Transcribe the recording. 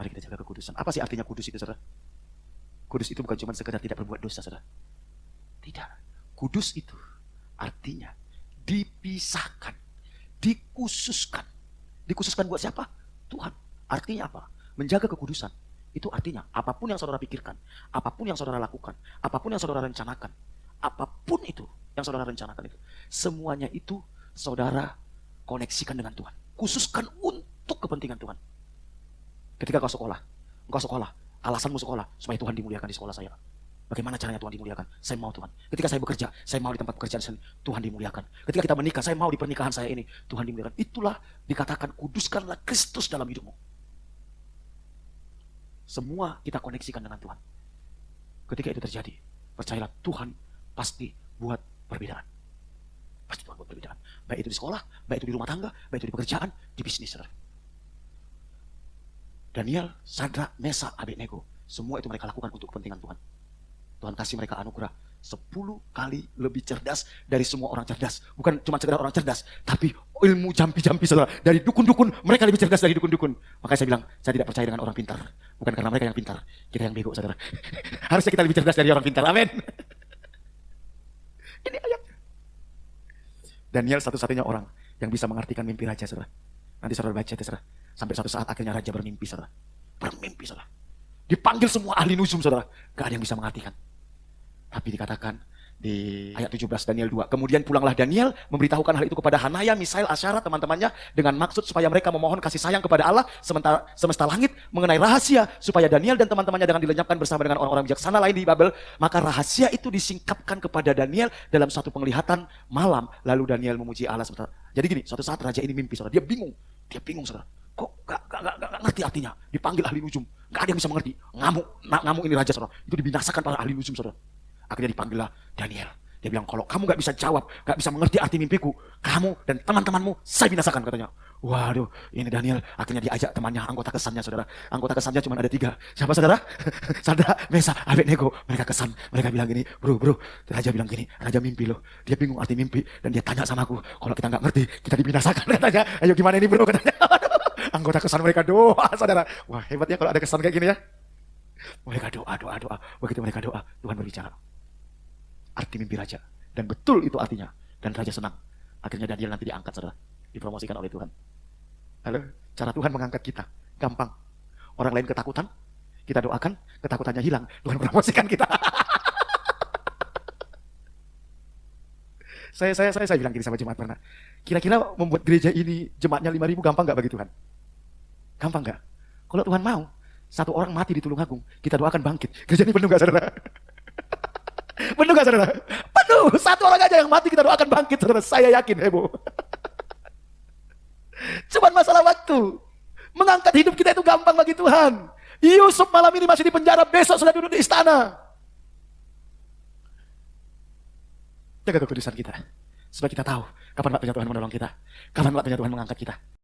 Mari kita jaga kekudusan. Apa sih artinya kudus itu, saudara? Kudus itu bukan cuma sekedar tidak berbuat dosa, saudara. Tidak. Kudus itu artinya dipisahkan, dikhususkan. Dikhususkan buat siapa? Tuhan. Artinya apa? Menjaga kekudusan. Itu artinya apapun yang saudara pikirkan, apapun yang saudara lakukan, apapun yang saudara rencanakan, apapun itu yang saudara rencanakan itu, semuanya itu saudara koneksikan dengan Tuhan. Khususkan untuk kepentingan Tuhan. Ketika engkau sekolah, alasanmu sekolah supaya Tuhan dimuliakan di sekolah saya. Bagaimana caranya Tuhan dimuliakan? Saya mau Tuhan. Ketika saya bekerja, saya mau di tempat pekerjaan saya, Tuhan dimuliakan. Ketika kita menikah, saya mau di pernikahan saya ini, Tuhan dimuliakan. Itulah dikatakan kuduskanlah Kristus dalam hidupmu. Semua kita koneksikan dengan Tuhan. Ketika itu terjadi, percayalah Tuhan pasti buat perbedaan. Pasti Tuhan buat perbedaan. Baik itu di sekolah, baik itu di rumah tangga, baik itu di pekerjaan, di bisnis, saudara. Daniel, Sadrak, Mesak, Abednego, semua itu mereka lakukan untuk kepentingan Tuhan. Tuhan kasih mereka anugerah 10 kali lebih cerdas dari semua orang cerdas. Bukan cuma sekedar orang cerdas, tapi ilmu jampi-jampi, saudara. Dari dukun-dukun, mereka lebih cerdas dari dukun-dukun. Makanya saya bilang, saya tidak percaya dengan orang pintar. Bukan karena mereka yang pintar, kita yang bego, saudara. Harusnya kita lebih cerdas dari orang pintar, amin. Ini ayatnya. Daniel satu-satunya orang yang bisa mengartikan mimpi raja, saudara. Nanti saudara baca itu, saudara. Sampai suatu saat akhirnya raja bermimpi, saudara. Bermimpi, saudara. Dipanggil semua ahli nujum, saudara. Gak ada yang bisa mengartikan. Tapi dikatakan di ayat 17 Daniel 2. Kemudian pulanglah Daniel memberitahukan hal itu kepada Hanaya, Misael, Asyara, teman-temannya dengan maksud supaya mereka memohon kasih sayang kepada Allah semesta langit mengenai rahasia supaya Daniel dan teman-temannya jangan dilenyapkan bersama dengan orang-orang bijaksana lain di Babel. Maka rahasia itu disingkapkan kepada Daniel dalam satu penglihatan malam. Lalu Daniel memuji Allah sebentar. Jadi gini, suatu saat raja ini mimpi, saudara. Dia bingung, saudara. Kok gak ngerti artinya? Dipanggil ahli nujum, gak ada yang bisa mengerti. Ngamuk ini raja, saudara. Itu dibinasakan para ahli nujum, saudara. Akhirnya dipanggillah Daniel. Dia bilang, kalau kamu gak bisa jawab, gak bisa mengerti arti mimpiku, kamu dan teman-temanmu saya binasakan, katanya. Waduh, ini Daniel akhirnya diajak temannya, anggota kesannya, saudara. Anggota kesannya cuma ada 3. Siapa, saudara? Sadrak, Mesak, Abednego. Mereka kesan, mereka bilang gini, bro, raja bilang gini, raja mimpi loh. Dia bingung arti mimpi, dan dia tanya sama aku, kalau kita gak ngerti, kita dibinasakan, katanya. Ayo gimana ini, bro, katanya. Anggota kesan mereka doa, saudara. Wah, hebatnya kalau ada kesan kayak gini ya. Mereka doa. Begitu mereka doa, Tuhan berbicara. Arti mimpi raja. Dan betul itu artinya. Dan raja senang. Akhirnya Daniel nanti diangkat, saudara. Dipromosikan oleh Tuhan. Halo, cara Tuhan mengangkat kita gampang. Orang lain ketakutan, kita doakan, ketakutannya hilang, Tuhan promosikan kita. Saya bilang gini sama jemaat pernah. Kira-kira membuat gereja ini jemaatnya 5.000 gampang gak bagi Tuhan? Gampang gak? Kalau Tuhan mau, satu orang mati di Tulungagung, kita doakan bangkit. Gereja ini penuh gak, saudara? Penuh gak, saudara? Penuh. Satu orang aja yang mati kita doakan bangkit, saudara. Saya yakin, heboh. Cuman masalah waktu. Mengangkat hidup kita itu gampang bagi Tuhan. Yusuf malam ini masih di penjara, besok sudah duduk di istana. Jaga kekudusan kita. Supaya kita tahu kapan waktunya Tuhan menolong kita. Kapan waktunya Tuhan mengangkat kita.